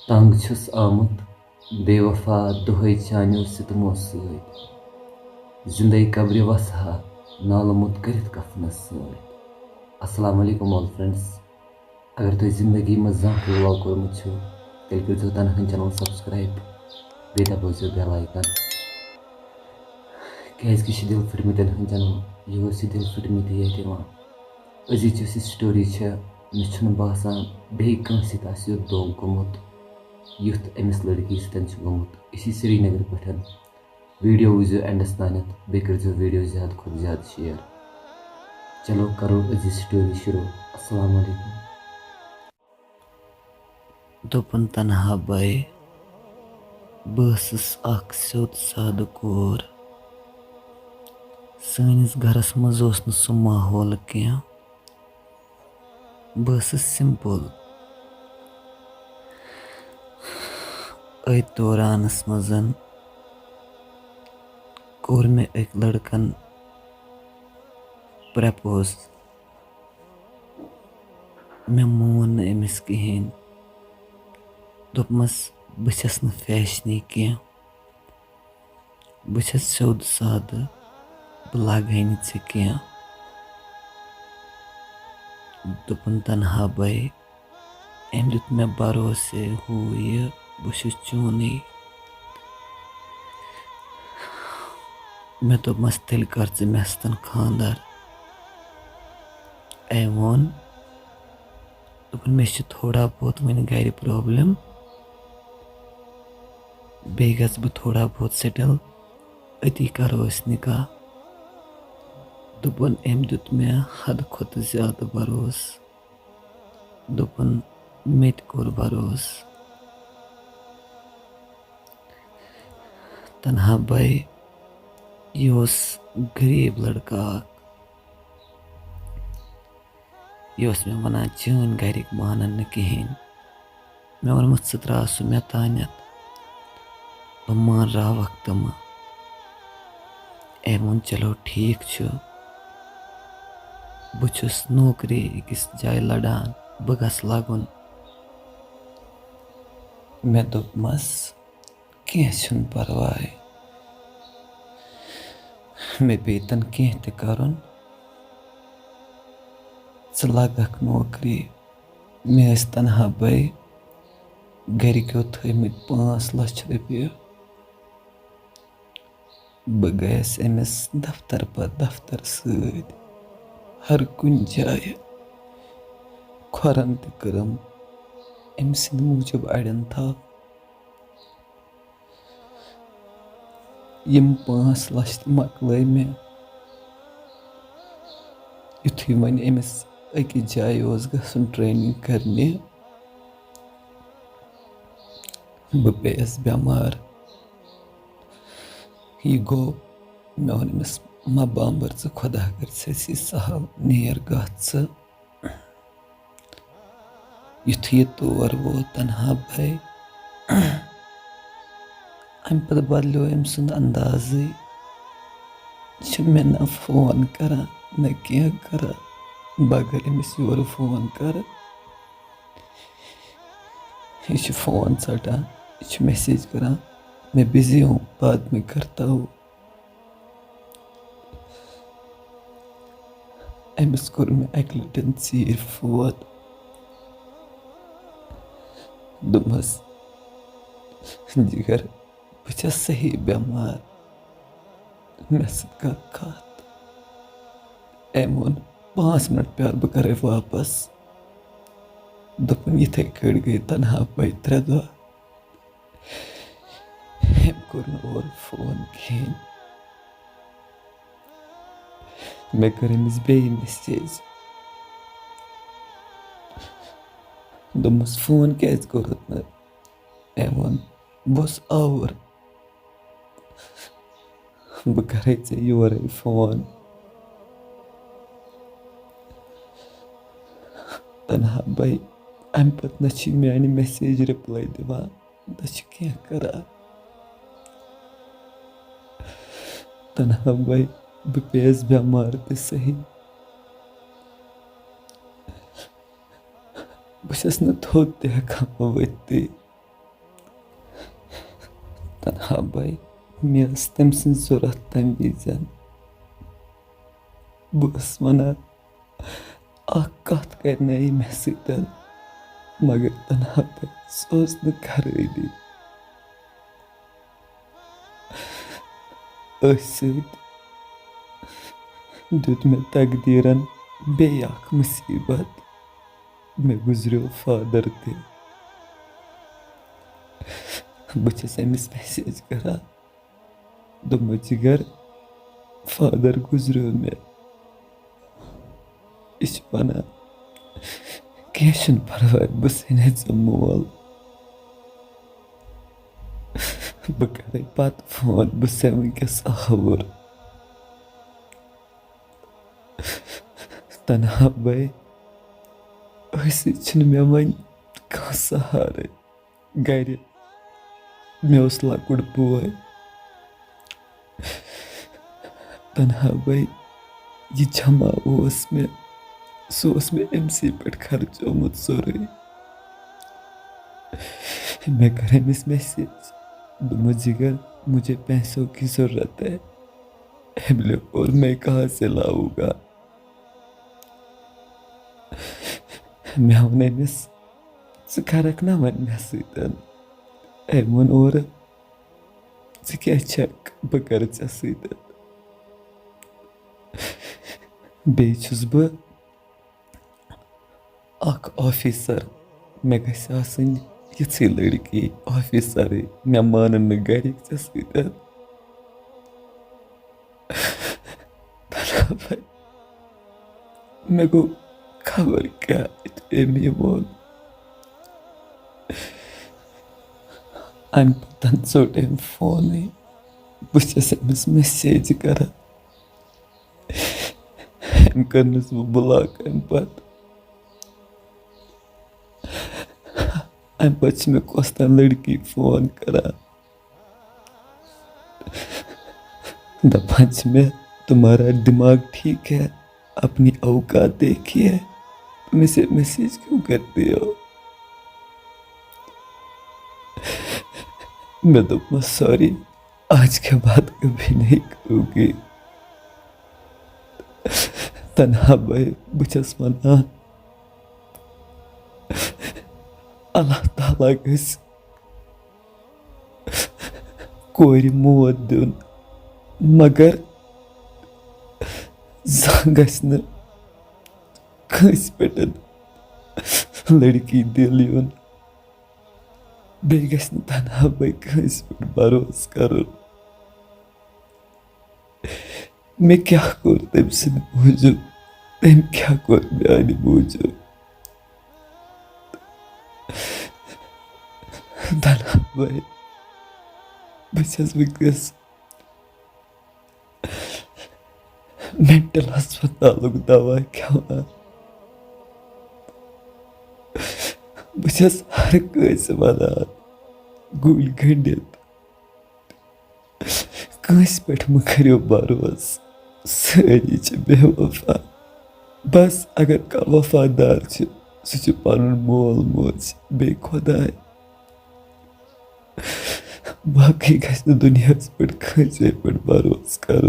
तंग छुस आमुत बेवफा दुहै चान्यो सितमो सۭतۍ जिंदगी कब्रि वसहा नालमुत करित कफनस सۭतۍ। अस्सलाम वालेकुम ऑल फ्रेंड्स। अगर तुम जिंदगी में जहाँ व्लॉग कोर्मुत छो तेल करो तनहन चैनल सब्सक्राइब बे दबाओ बेल आइकन क्या दिल फिटमित चैनल यह दिल फिटमित ये अजिच स्टोरी मे बसान बे कंस युत दोग गोमुत युथ अमिस लड़की सतन गोमुत इसी श्रीनगर पे वीडियो वुजो एंडस तानत बे कर वीडियो ज़्यादा खुद ज़्यादा शेयर। चलो करो अजी स्टोरी शुरू। अस्सलाम वालेकुम। दोपन तनहा बाई बसस अख सोद साद कोर सनिस घरस मज ओस न सु माहौल क्या बसस सिंपल अत दौरानस मजन कोर मे एक लड़कन प्रपोज मे मोन न अमिस कहें दोपमस बस न फैशनी क्या बस सोद साद लागे चे क्या दोपन तनहा बाई अम दुत मे भरोसे हु ये बस चून मे दोपमस तेल कर मे सतन खानदार अम वोन दोपन मे थोड़ा बहुत वन गर प्रॉब्लम बे गस बह थोड़ा बहुत सेटल अति करो निकाह। दोपन अम दुत मे हद खुद ज्यादा भरोस दोपन मे कोर भरोस तनहा बाई यह गरीब लड़का यह मे वन चन गरिक मानन न कहें मे वोनमुत सह त्रा सह मे तानत बह मान रावक तम अम वोन चलो ठीक बह नौकरी अकिस जाय लड़ान बह गस लगुन मे दोपमस कह परवाह मे पे तन कह तुन लगक नौकरी मे तनहा बाई गरिक्यो थमित 5 लाख रुपये बह गयस अमिस दफ्तर पत दफ्तर सद हर कुन जाय खुरन तम अम सद मूजब अड़न था यम 5 लाख मकल मे युथी वन अमिस अकिस जाय गसन ट्रेनिंग करने बह पेयस बेमार यह गो मे वोन अमिस मा बाम्बर खुदा कर सहल नेर गथ युथ यह तौर वो तनहा बाई अम पे बदलो अम सुंद अंदाज मे न फोन कर न क्या कर बगर अमिस योर फोन कर यह फोन षटान यह मैसेज करान मैं बिजी हूँ बाद में करता हूँ। अमिस कोर मे अक लटन चीर फोन दोपमस जिगर बह सही बेमार मे सत कर कत अम वोन 5 मिनट प्यार बह कर वापस दोपन इथे कट गई तनहा बाई 3 दह अम कोर और फोन कहें मे कर अमिस बे मैसेज दोपमस फोन क्या कोरुत न अम वोन बस आवर बह करे ऐ योर फोन तनहा बाई अम पत न मान मैसेज रिप्लाई दिवान न क्या करा तनहा बाई बह पेयस बेमार तो सही बस न थोद ते हेकान वत्ति तनहा भाई मे तम जरूरत तम विजन बस वना कत कर मे सतन मगर तनहा भाई सह खराबी दुत मे तकदीरन बे मुसीबत मे गुजरो फादर ते बस अमिस मैसेज करा दोपो जिगर फादर गुजरो मे यह वन कह परवाह बह सने मोल बह कर पत फोन बह से वनकस आवर तनहा भाई मे वन कह सहारे गर मे लकुट बोय तनहा भाई यह जमा मे सह मे अमसी पे खर्चोमुत सोरे मैं कर अमिस मैसेज दोपो जिगर मुझे पैसों की जरूरत है और मैं कहाँ से लाऊंगा मैं वन अमिस करक ना वन मे सतन वोन और क्या बह कर सतन बेस बह ऑफिसर मे गई यी लड़की ऑफिसर मे मान गरिक सतन मे गो खबर क्या अमी वोन अम पतन चोट अम फोन बस अमिस मैसेज कर करनस बह ब्लॉक अम पे मे कौस्तन लड़की फोन करा दपान मे तुम्हारा दिमाग ठीक है अपनी औकात देखिए तुम इसे मैसेज क्यों करते हो मैं तो सॉरी आज के बाद कभी नहीं करूँगी तनहा भाई बस वनान अल्लाह ताला गस कोर मौत दिन मगर गस कंस पे लड़की दिल युन बे गस तनहा भाई कंस पे भरोस कर मे क्या कोर तम सद मूजूब तम क्या कोर मानी मूजूब तनहा भाई बस वनकस मेंटल हस्पताल दवा खेवान बस हर कंस वनान गुल गंडित कंस पे मह करो भरोस सारी बेवफा बस अगर कह वफादार सह पन मोल मोज बे खुदाय बाकी गस दुनिया पे कंस पे भरोस कर।